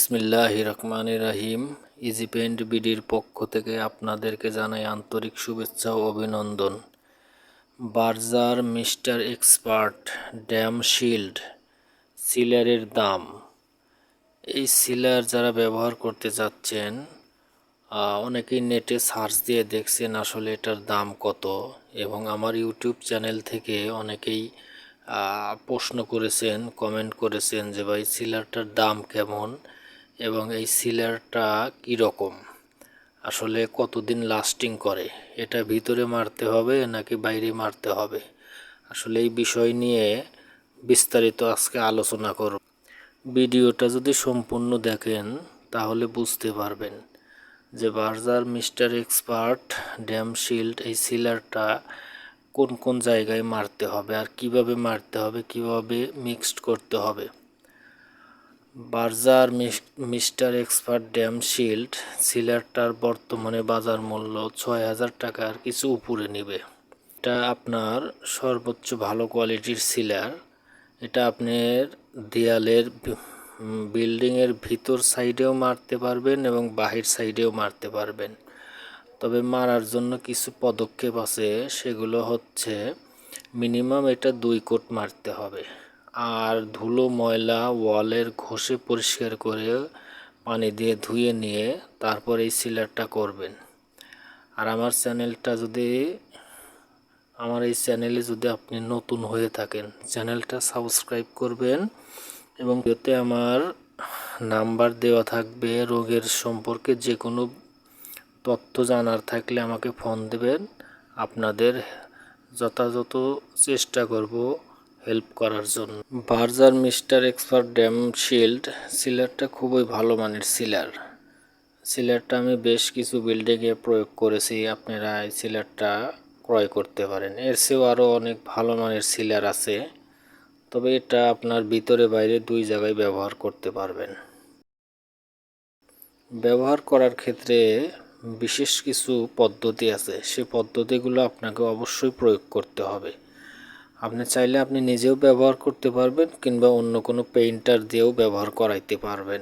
বিসমিল্লাহির রহমানির রহিম। Easy paint বিডির পক্ষ থেকে আপনাদেরকে জানাই আন্তরিক শুভেচ্ছা ও অভিনন্দন। Berger mister expert dam Shield সিলারের দাম। এই সিলার যারা ব্যবহার করতে যাচ্ছেন, অনেকেই নেটে সার্চ দিয়ে দেখছেন আসলে এটার দাম কত, এবং আমার ইউটিউব চ্যানেল থেকে অনেকেই প্রশ্ন করেছেন, কমেন্ট করেছেন যে ভাই সিলারটার দাম কেমন এবং এই সিলারটা কীরকম, আসলে কতদিন লাস্টিং করে, এটা ভিতরে মারতে হবে নাকি বাইরে মারতে হবে। আসলে এই বিষয় নিয়ে বিস্তারিত আজকে আলোচনা করব। ভিডিওটা যদি সম্পূর্ণ দেখেন তাহলে বুঝতে পারবেন যে Berger mister expert dam shield এই সিলারটা কোন কোন জায়গায় মারতে হবে আর কিভাবে মারতে হবে, কিভাবে মিক্সড করতে হবে। Berger mister expert dam Shield সিলারটার বর্তমানে বাজার মূল্য ৬,০০০ টাকার কিছু উপরে নেবে। এটা আপনার সর্বোচ্চ ভালো কোয়ালিটির সিলার। এটা আপনার দেয়ালের বিল্ডিংয়ের ভিতর সাইডেও মারতে পারবেন এবং বাহির সাইডেও মারতে পারবেন। তবে মারার জন্য কিছু পদক্ষেপ আছে, সেগুলো হচ্ছে মিনিমাম এটা ২ কোট মারতে হবে, আর ধুলো ময়লা ওয়ালের ঘষে পরিষ্কার করে পানি দিয়ে ধুয়ে নিয়ে তারপর এই সিলারটা করবেন। আর আমার এই চ্যানেলে যদি আপনি নতুন হয়ে থাকেন, চ্যানেলটা সাবস্ক্রাইব করবেন এবং এতে আমার নাম্বার দেওয়া থাকবে। রোগের সম্পর্কে যে কোনো তথ্য জানার থাকলে আমাকে ফোন দেবেন, আপনাদের যথাযথ চেষ্টা করব হেল্প করার জন্য। Berger mister expert dam Shield সিলারটা খুবই ভালো মানের সিলার। সিলারটা আমি বেশ কিছু বিল্ডিংয়ে প্রয়োগ করেছি, আপনারা এই সিলারটা ক্রয় করতে পারেন। এর চেয়েও আরও অনেক ভালো মানের সিলার আছে, তবে এটা আপনার ভিতরে বাইরে দুই জায়গায় ব্যবহার করতে পারবেন। ব্যবহার করার ক্ষেত্রে বিশেষ কিছু পদ্ধতি আছে, সেই পদ্ধতিগুলো আপনাকে অবশ্যই প্রয়োগ করতে হবে। আপনি চাইলে আপনি নিজেও ব্যবহার করতে পারবেন কিংবা অন্য কোনো পেইন্টার দিয়েও ব্যবহার করাইতে পারবেন।